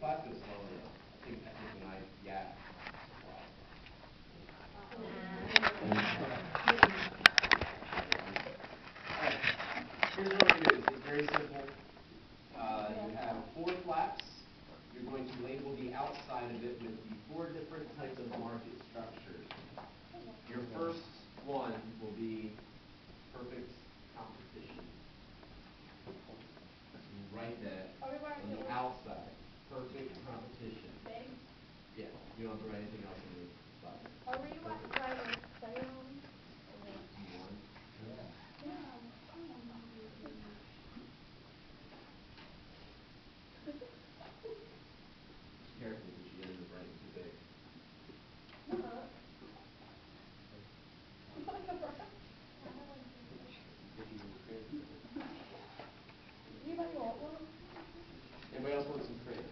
class goes slowly. I think when I yap, wow. Alright, here's what we do. It's very simple. You have 4 flaps. You're going to label the outside of it with the 4 different types of market structures. Your first one will be perfect competition. You write that on the outside. Perfect competition. Yeah, you don't have to write anything else on the side. Are we writing sales? One. Careful because you end up writing too big. Anybody want one? Anybody else want some crayons?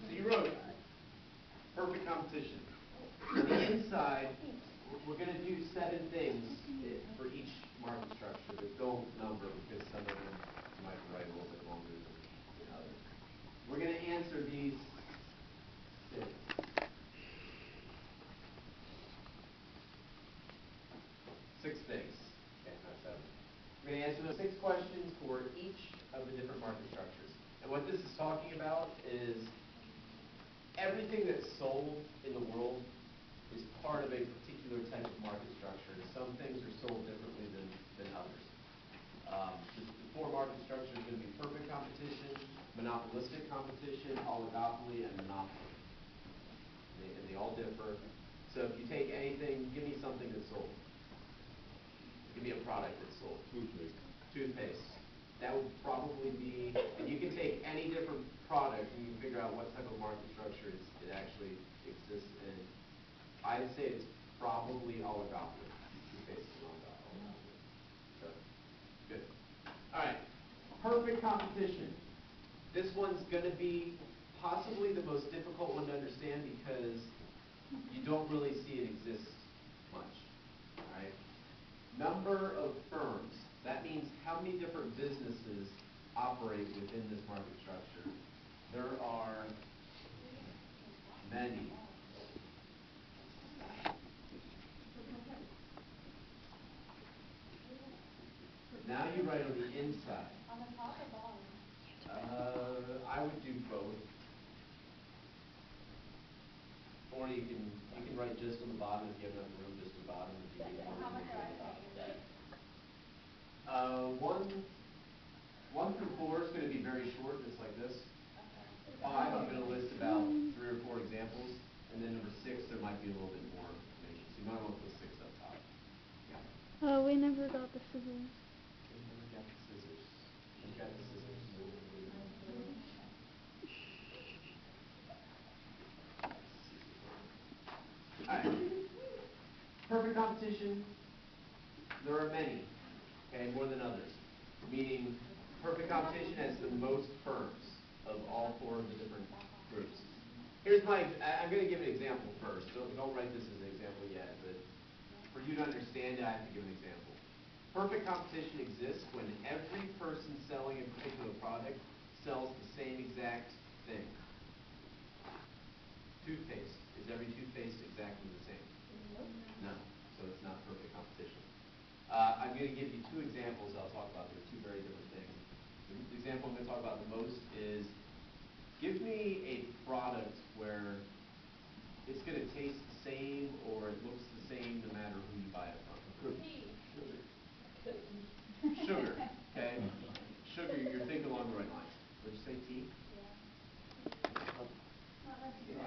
So you wrote perfect competition. On the inside, we're going to do 7 things for each market structure, but don't number because some of them you might write a little bit longer than others. We're going to answer these 6. 6 things. Okay, not 7. We're going to answer those 6 questions for each of the different market structures. And what this is talking about is everything that's sold in the world is part of a particular type of market structure. Some things are sold differently than others. The 4 market structures are going to be perfect competition, monopolistic competition, oligopoly, and monopoly. And they all differ. So if you take anything, give me something that's sold. Give me a product that's sold. Toothpaste. Toothpaste. That would probably be, and you can take any different product and you can figure out what type of market structure it actually exists in. I'd say it's probably oligopoly. Toothpaste is an oligopoly. So, good. All right. Perfect competition. This one's going to be possibly the most difficult one to understand because you don't really see it exist much. All right. Number of firms. That means how many different businesses operate within this market structure. There are many. Now you write on the inside. On the top or bottom? I would do both. Or you can write just on the bottom if you have enough room, just the bottom. If you need more How room, much are I paying? 1 through 4 is going to be very short, just like this. Okay. 5, I'm going to list about 3 or 4 examples, and then number 6, there might be a little bit more information. So you might want to put 6 up top. Yeah. Oh, we never got the scissors. We never got the scissors. We got the scissors. All right. Perfect competition. There are many. Okay, more than others. Meaning, perfect competition has the most firms of all 4 of the different groups. Here's I'm going to give an example first. Don't write this as an example yet, but for you to understand it, I have to give an example. Perfect competition exists when every person selling a particular product sells the same exact thing. Toothpaste. Is every toothpaste exactly the same? No. So it's not perfect competition. I'm going to give you 2 examples I'll talk about. They're 2 very different things. The example I'm going to talk about the most is, give me a product where it's going to taste the same or it looks the same no matter who you buy it from. Sugar. Okay? Sugar, you're thinking along the right lines. Would you say tea?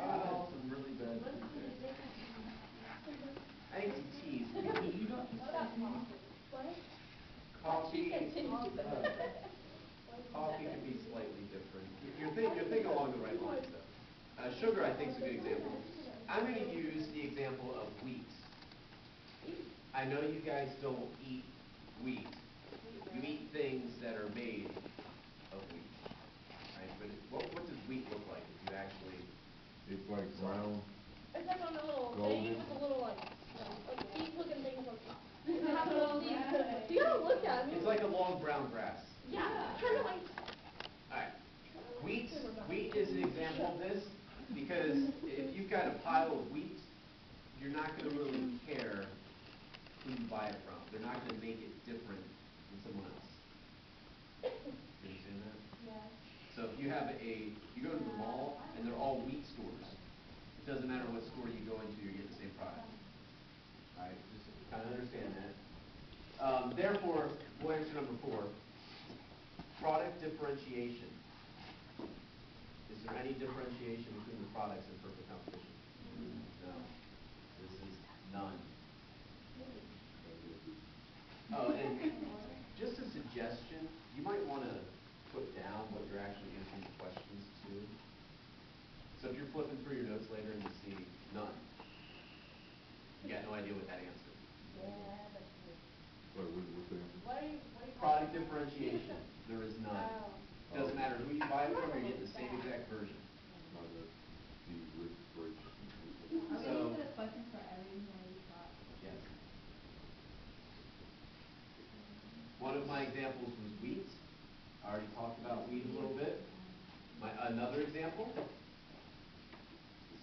Oh, some really bad food there. I think some teas. Coffee. Coffee can be slightly different. You're thinking along the right lines, though. Sugar, I think, is a good example. I'm going to use the example of wheat. I know you guys don't eat wheat. You eat things that are made It's like a long brown grass. Yeah, kind of like. Alright, wheat is an example of this, because if you've got a pile of wheat, you're not gonna really care who you buy it from. They're not gonna make it different than someone else. You understand that? Yeah. So if you go to the mall, and they're all wheat stores, it doesn't matter what store you go into, you get the same product. Alright, just kind of understand that. Therefore, we'll answer number 4. Product differentiation. Is there any differentiation between the products in perfect competition? No. This is none. Oh, and just a suggestion, you might want to put down what you're actually answering the questions to. So if you're flipping through your notes later and you see none, you got no idea what that answer is. Yeah, but. What's the answer? What are you Product differentiation, there is none. Oh. Doesn't matter who you buy it from, you're getting the same exact version. Not the bridge. Are we So- using this question for every one of these thoughts? Yes. One of my examples was wheat. I already talked about wheat a little bit. Another example,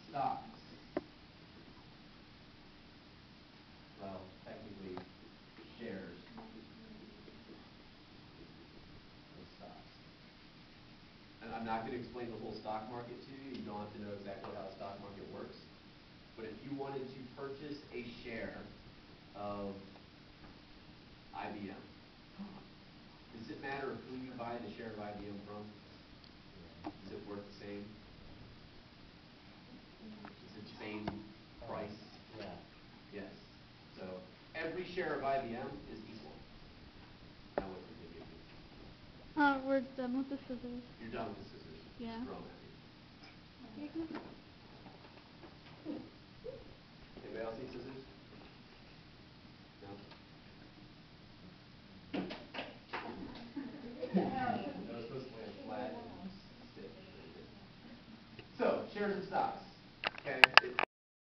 stocks. Well, technically, shares of stocks. And I'm not going to explain the whole stock market to you. You don't have to know exactly how the stock market works. But if you wanted to purchase a share of IBM, does it matter who you buy the share of IBM from? Is it worth the same? Is it the same price? Yeah. Yes. So every share of IBM is equal. Now what did they give you? We're done with the scissors. You're done with the scissors. Yeah. Just throw them at me. Anybody else need scissors? No? No, it's supposed to lay flat and stiff. So, shares of stocks.